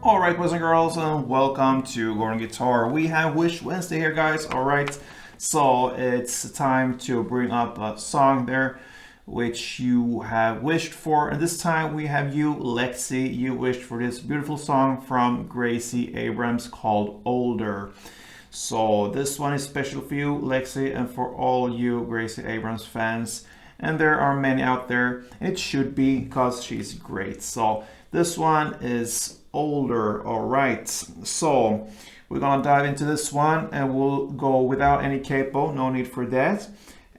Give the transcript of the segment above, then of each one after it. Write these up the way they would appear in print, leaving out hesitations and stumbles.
Alright, boys and girls, and welcome to Gordon Guitar. We have Wish Wednesday here, guys. Alright, so it's time to bring up a song there which you have wished for, and this time we have you, Lexi. You wished for this beautiful song from Gracie Abrams called Older. So this one is special for you, Lexi, and for all you Gracie Abrams fans. And there are many out there. It should be, because she's great. So this one is Older. All right, so we're gonna dive into this one, and we'll go without any capo. No need for that.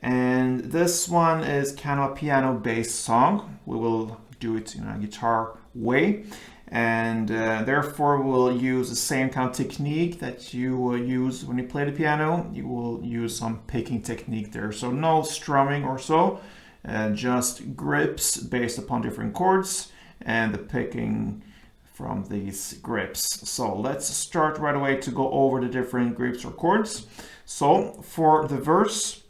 And this one is kind of a piano-based song. We will do it in a guitar way, and therefore we'll use the same kind of technique that you will use when you play the piano. You will use some picking technique there, so no strumming or so, just grips based upon different chords and the picking from these grips. So let's start right away to go over the different grips or chords. So for the verse,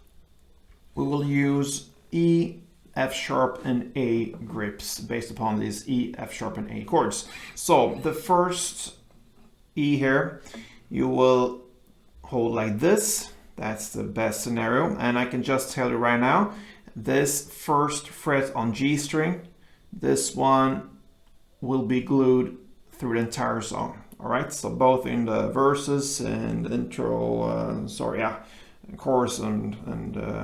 we will use E, F sharp, and A grips based upon these E, F sharp, and A chords. So the first E here, you will hold like this. That's the best scenario. And I can just tell you right now, this first fret on G string, this one will be glued through the entire song. All right, so both in the verses and intro, chorus and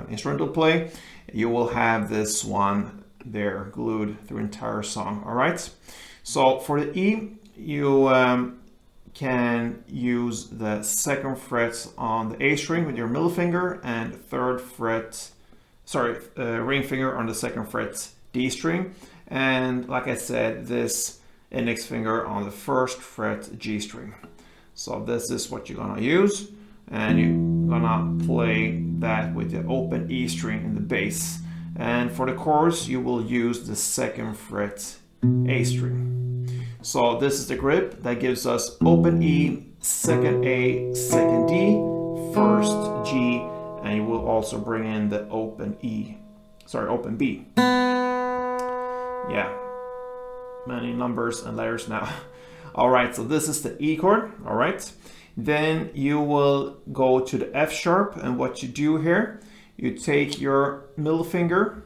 instrumental play, you will have this one there glued through the entire song. All right, so for the E, you can use the second fret on the A string with your middle finger, and ring finger on the second fret D string, and like I said, this index finger on the first fret G string. So this is what you're gonna use, and you're gonna play that with the open E string in the bass. And for the chorus, you will use the second fret A string. So this is the grip that gives us open E, second A, second D, first G, and you will also bring in the open B. Yeah, many numbers and letters now. All right, so this is the E chord. All right, then you will go to the F sharp, and what you do here, you take your middle finger,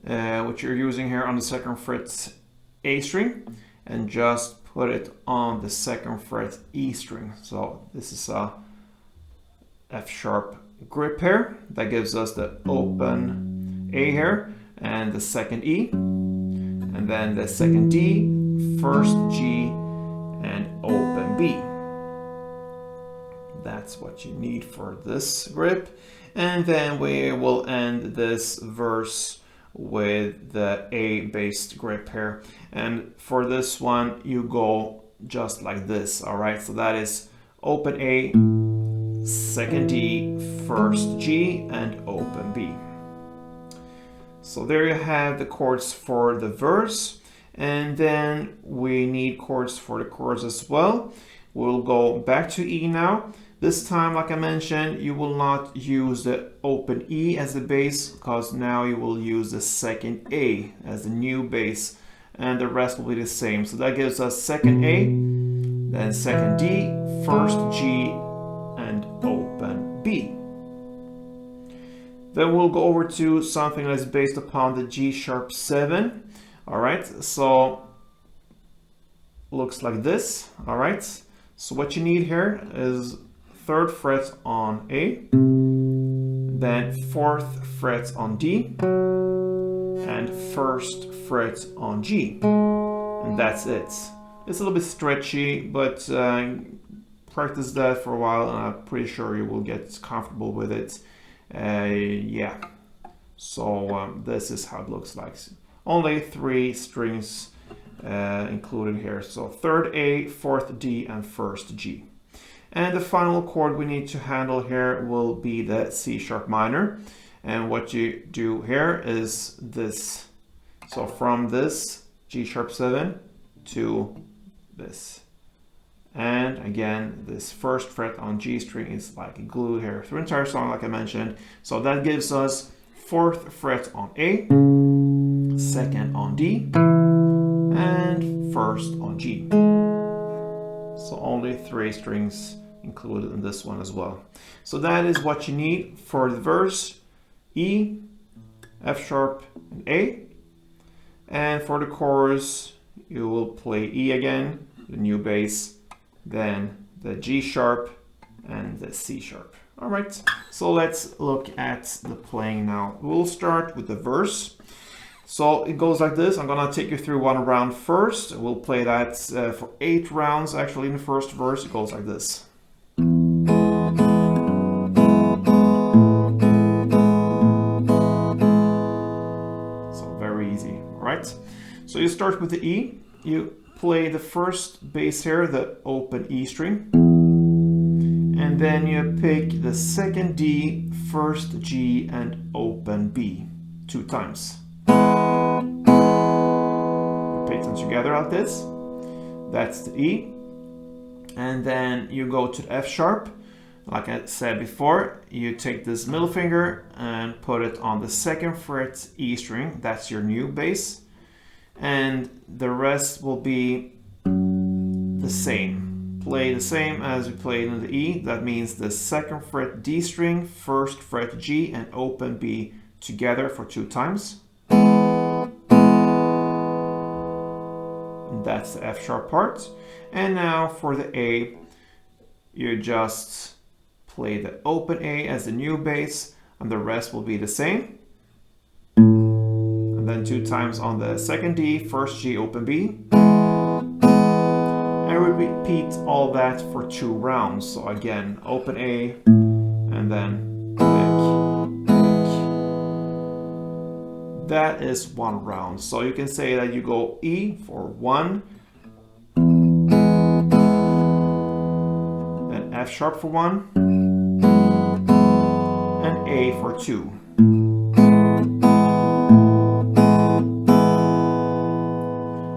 which you're using here on the second fret A string, and just put it on the second fret E string. So this is a F sharp grip here that gives us the open A here and the second E, and then the second D, first G, and open B. That's what you need for this grip. And then we will end this verse with the A-based grip here. And for this one, you go just like this. All right, so that is open A, second D, first G, and open B. So there you have the chords for the verse, and then we need chords for the chorus as well. We'll go back to E now. This time, like I mentioned, you will not use the open E as the bass, because now you will use the second A as the new bass, and the rest will be the same. So that gives us second A, then second D, first G, and open B. Then we'll go over to something that's based upon the G sharp 7. All right, so looks like this. All right, so what you need here is third fret on A, then fourth fret on D, and first fret on G, and that's it. It's a little bit stretchy, but practice that for a while, and I'm pretty sure you will get comfortable with it. Yeah, so this is how it looks like. Only 3 strings included here, so third A, fourth D, and first G. And the final chord we need to handle here will be the C sharp minor, and what you do here is this. So from this G sharp 7 to this, and again this first fret on G string is like glued here through the entire song, like I mentioned. So that gives us fourth fret on A, second on D, and first on G. So only 3 strings included in this one as well. So that is what you need for the verse: E, F sharp, and A. And for the chorus, you will play E again, the new bass, then the G sharp, and the C sharp. All right, so let's look at the playing now. We'll start with the verse. So it goes like this. I'm gonna take you through one round first. We'll play that for 8 rounds. Actually, in the first verse, it goes like this. So very easy, all right? So you start with the E. You play the first bass here, the open E string. And then you pick the second D, first G, and open B 2 times. You pick them together like this. That's the E. And then you go to the F sharp. Like I said before, you take this middle finger and put it on the 2nd fret E string. That's your new bass. And the rest will be the same. Play the same as we played in the E. That means the 2nd fret D string, 1st fret G, and open B together for 2 times. And that's the F sharp part. And now for the A, you just play the open A as the new bass, and the rest will be the same. And then 2 times on the 2nd D, 1st G, open B. And repeat all that for 2 rounds. So again, open A, and then pick. That is 1 round. So you can say that you go E for 1, then F sharp for 1, and A for 2.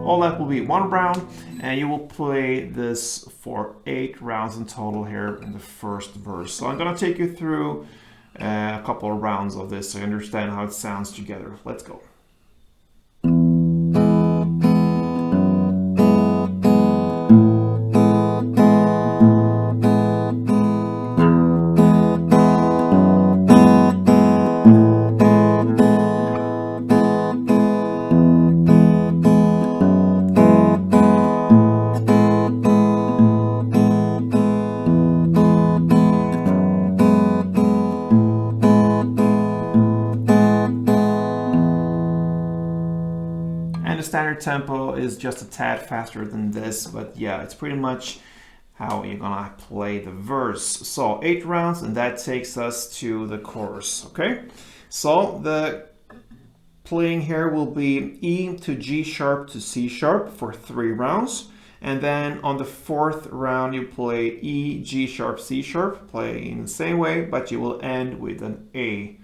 All that will be 1 round, and you will play this for 8 rounds in total here in the first verse. So I'm gonna take you through a couple of rounds of this so you understand how it sounds together. Let's go. Standard tempo is just a tad faster than this, but yeah, it's pretty much how you're gonna play the verse. So 8 rounds, and that takes us to the chorus, okay? So the playing here will be E to G sharp to C sharp for 3 rounds. And then on the 4th round, you play E, G sharp, C sharp, play in the same way, but you will end with an A.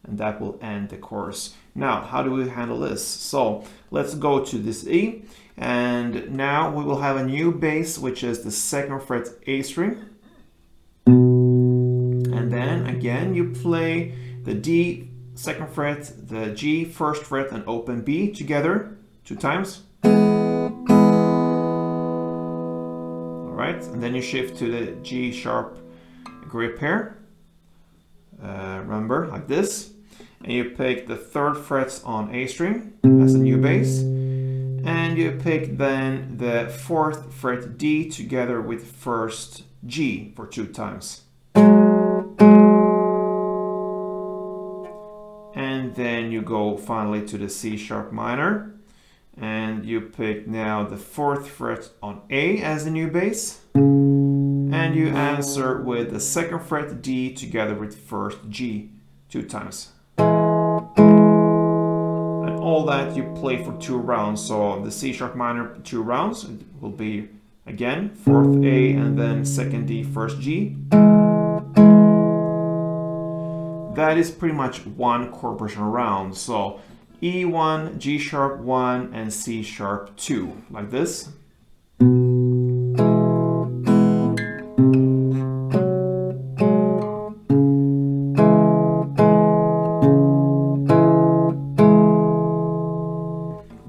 And that will end the chorus. Now, how do we handle this? So let's go to this E, and now we will have a new bass, which is the 2nd fret A string. And then again, you play the D, 2nd fret, the G, 1st fret, and open B together 2 times. All right, and then you shift to the G sharp grip here. Remember, like this. And you pick the 3rd fret on A string as a new bass. And you pick then the 4th fret D together with 1st G for 2 times. And then you go finally to the C sharp minor. And you pick now the 4th fret on A as the new bass. And you answer with the 2nd fret D together with 1st G 2 times. And all that you play for 2 rounds. So the C sharp minor 2 rounds, it will be again 4th A and then 2nd D, 1st G. That is pretty much 1 chord progression round. So E1, G sharp 1, and C sharp 2, like this.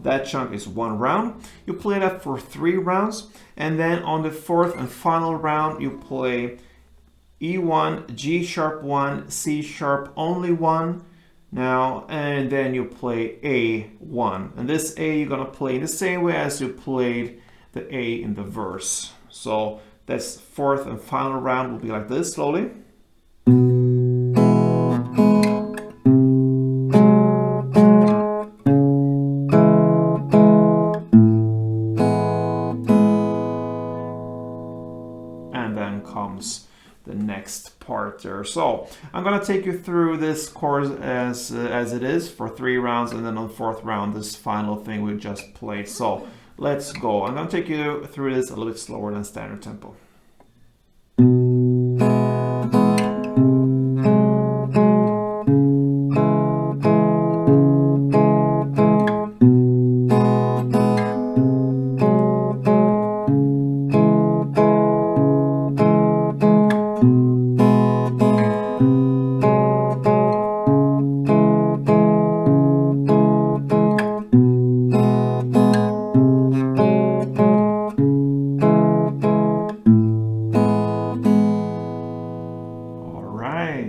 That chunk is 1 round. You play that for 3 rounds, and then on the 4th and final round, you play E1, G sharp 1, C sharp only 1 now, and then you play A1. And this A you're gonna play in the same way as you played the A in the verse. So that's 4th and final round will be like this slowly. And then comes the next part there. So I'm gonna take you through this chorus as it is for 3 rounds, and then on the 4th round, this final thing we just played. So let's go. I'm gonna take you through this a little bit slower than standard tempo.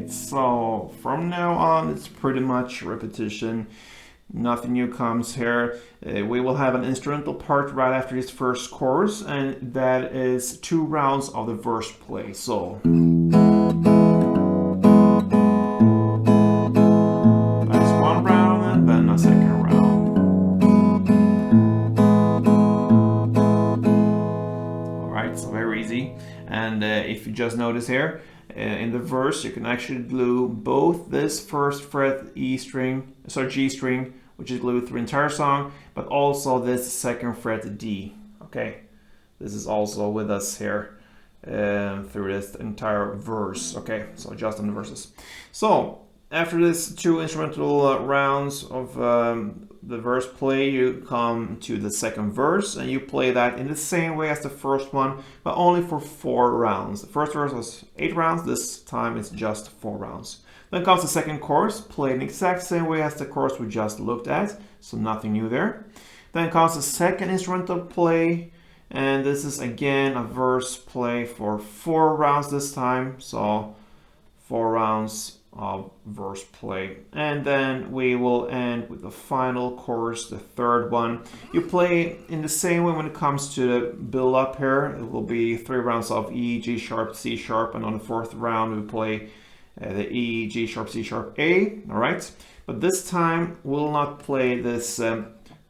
So from now on, it's pretty much repetition. Nothing new comes here. We will have an instrumental part right after this first chorus, and that is 2 rounds of the verse play. So that's 1 round and then a 2nd round. All right, so very easy. And if you just notice here, in the verse, you can actually glue both this 1st fret G string, which is glued through the entire song, but also this 2nd fret D. Okay, this is also with us here through this entire verse. Okay, so just on the verses. So after this 2 instrumental rounds of the verse play, you come to the 2nd verse, and you play that in the same way as the first one, but only for 4 rounds. The first verse was 8 rounds, this time it's just 4 rounds. Then comes the 2nd chorus, played in the exact same way as the chorus we just looked at, so nothing new there. Then comes the 2nd instrumental play, and this is again a verse play for 4 rounds this time, so 4 rounds of verse play. And then we will end with the final chorus, the 3rd one. You play in the same way when it comes to the build up here. It will be 3 rounds of E, G sharp, C sharp, and on the 4th round we play the E, G sharp, C sharp, A. All right, but this time we'll not play this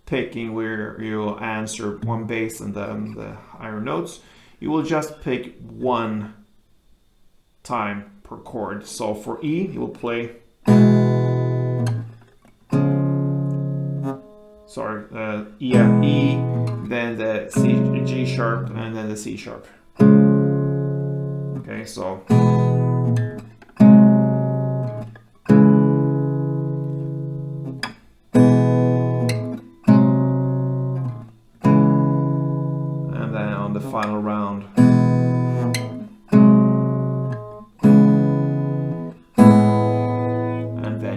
picking where you answer 1 bass and then the higher notes. You will just pick 1 time per chord. So for E, you will play, E, then the C, G sharp, and then the C sharp. Okay, so and then on the final round,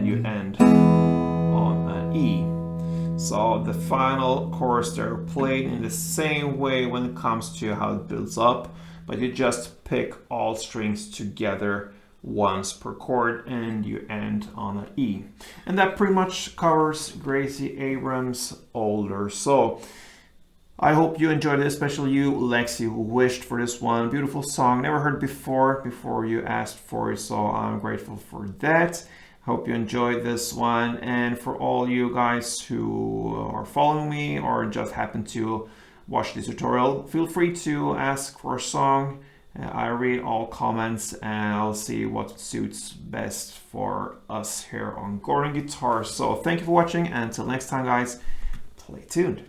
you end on an E. So the final chorus they're played in the same way when it comes to how it builds up, but you just pick all strings together once per chord and you end on an E. And that pretty much covers Gracie Abrams' Older. So I hope you enjoyed it, especially you, Lexi, who wished for this one. Beautiful song, never heard before you asked for it, so I'm grateful for that. Hope you enjoyed this one, and for all you guys who are following me or just happen to watch this tutorial, feel free to ask for a song. I read all comments and I'll see what suits best for us here on Gordon Guitar. So thank you for watching, and until next time guys, play tuned.